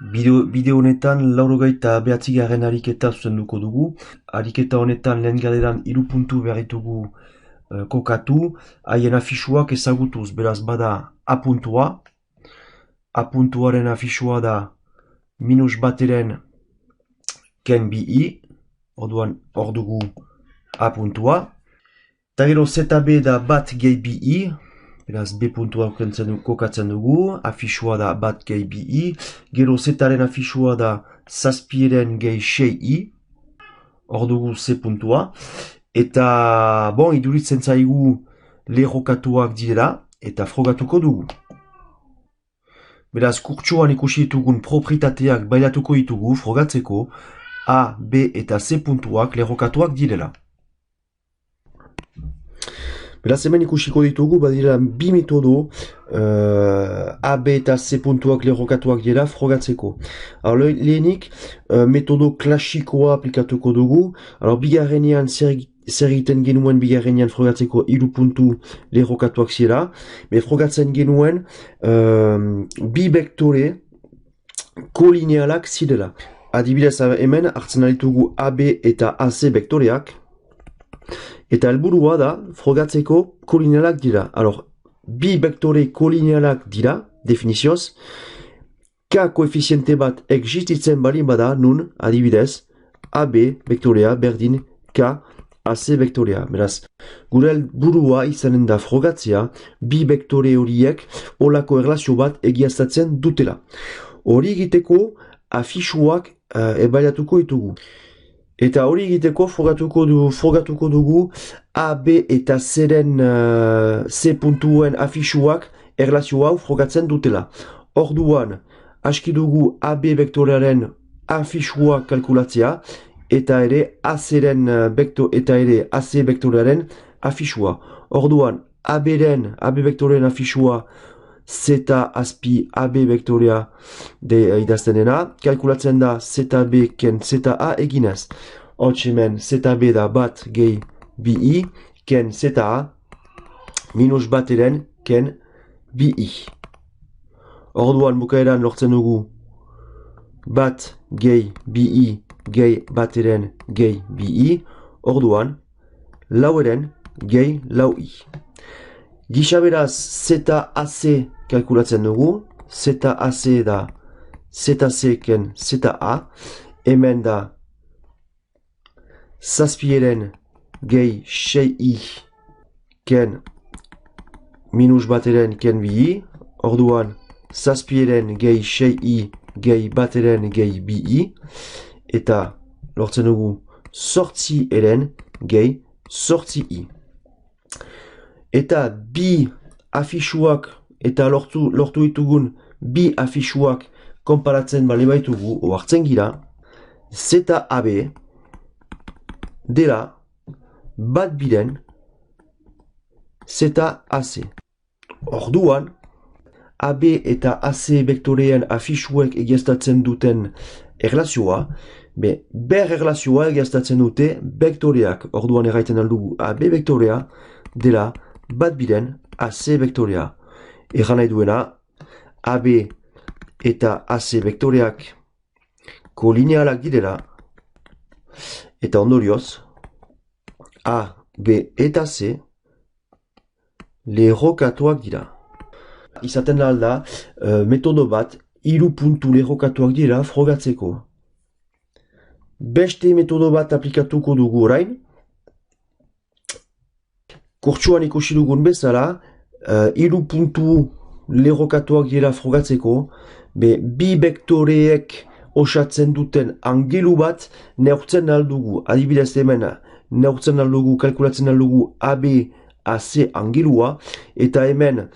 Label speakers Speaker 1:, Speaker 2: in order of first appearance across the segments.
Speaker 1: Bideo honetan laurogeita behatzigarren ariketa zuzenduko dugu. Ariketa honetan lehen galeran 3 puntu behar ditugu kokatu, haien afixuak ezagutuz, beraz bada A puntua. A puntuaren afixua da minus bateren ken bi i, orduan hor dugu A puntua. Eta gero ZB da bat gehi bi i, beraz B puntua kokatzen dugu, afixua da bat gehi bi i, gero Zaren afixua da zazpiren gehi sei i, hor dugu C puntua, eta bon, iduritzen zaigu lerrokatuak direla, eta frogatuko dugu. Beraz, kurtsuan ikusi ditugun proprietateak bailatuko ditugu, frogatzeko, A, B eta C puntuak lerrokatuak direla. Beraz, hemen ikusiko ditugu, badira bi metodo, A, B eta C puntuak lerrokatuak dira frogatzeko. Lehenik, metodo klasikoa aplikatuko dugu. Bigarrenean zer egiten genuen bigarrenean frogatzeko 3 puntu lerrokatuak zira. Frogatzen genuen bi vektore kolinealak zirela. Adibidez hemen hartzen alitugu AB eta AC vektoreak. Eta helburua da frogatzeko kolinealak dira. Bi vektore kolinealak dira, definizioz. K koefiziente bat existitzen balin bada, nun, adibidez, AB vektorea berdin K AC vektorea. Beraz, gure helburua izanen da frogatzea, bi vektore horiek olako erlazio bat egiaztatzen dutela. Hori egiteko afixuak ebailatuko ditugu. Eta hori egiteko frogatuko dugu A, B eta Zren C puntuen afixuak erlazio hau frogatzen dutela. Orduan, aski dugu A, B vektorearen afixua kalkulatzea, eta ere AC vektorearen afixua. Orduan, AB vektorearen afixua zeta azpi AB vektorea idazten dena, kalkulatzen da ZB ken ZA eginez. Hots hemen ZB da bat gehi bi i, ken ZA minus bateren ken bi i. Orduan bukaeran lortzen dugu bat gehi bi i gehi bateren gehi bi i, orduan laueren gehi lau i. Gisa beraz ZAC kalkulatzen dugu, ZAC da ZC ken ZA, hemen da zazpieren gehi sei i ken minus bateren ken bi i, orduan zazpieren gehi sei i gehi bateren gehi bi i, eta lortzen dugu sortzi eren gehi sortzi i. Eta bi afixuak eta lortu ditugun bi afixuak konparatzen bale baitugu, oartzen gira, ZAB dela bat biren ZAC. Orduan, AB eta AC vektorean afixuek egiaztatzen duten erlazioa, ber erlazioa egiaztatzen dute vektoreak. Orduan erraiten aldugu AB vektorea dela bat biren AC vektorea. Egan nahi duena, AB eta AC vektoreak kolinealak direla, eta ondorioz, A, B eta C lerrokatuak dira. Izaten da metodo bat 3 puntu lerrokatuak dira frogatzeko. Beste metodo bat aplikatuko dugu orain. Kurtsuan ikusi dugun bezala, 3 puntu lerrokatuak dira frogatzeko, bi vektoreek osatzen duten angelu bat neurtzen aldugu. Adibidez hemen neurtzen aldugu, kalkulatzen aldugu AB AC angelua, eta hemen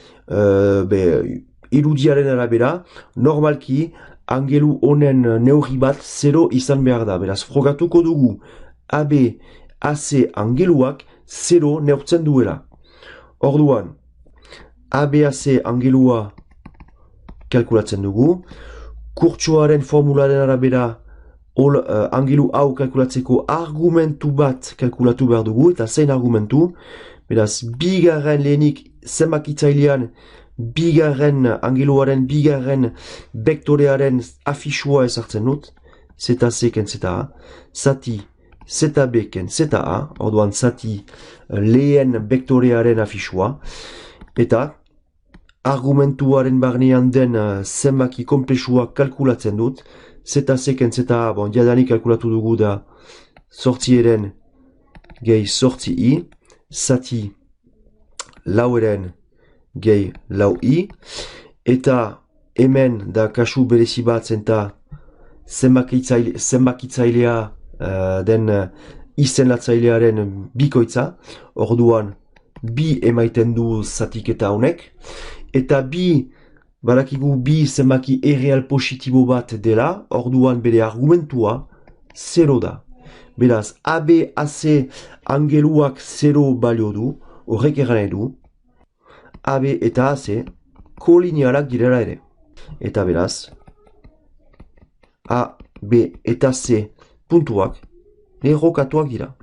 Speaker 1: irudiaren arabera, normalki angelu honen neurri bat 0 izan behar da. Beraz, frogatuko dugu AB AC angeluak 0 neurtzen duela. Orduan, ABAC angelua kalkulatzen dugu. Kurtsoaren formularen arabera angelu hau kalkulatzeko argumentu bat kalkulatu behar dugu, eta zein argumentu. Beraz, bigarren lehenik zenbakitzailean angeluaren bigarren vektorearen afixua ezartzen dut, zeta C ken zeta A, zati zeta B ken zeta A, orduan zati lehen vektorearen afixua, eta argumentuaren barnean den zenbaki komplexua kalkulatzen dut, zeta C ken zeta A, bon, jadanik kalkulatu dugu da sortzieren gehi sortzi I, zati laueren gehi lau I, eta hemen da kasu berezi bat zenta zenbakitzailea den izenlatzailearen bikoitza, orduan bi emaiten du zatiketa honek, eta badakigu bi zenbaki erreal positibo bat dela, orduan bere argumentua 0 da. Beraz, AB, AC angeluak 0 balio du, horrek eran du, AB eta AC kolinealak direla ere. Eta beraz, A, B eta C puntuak errokatuak dira.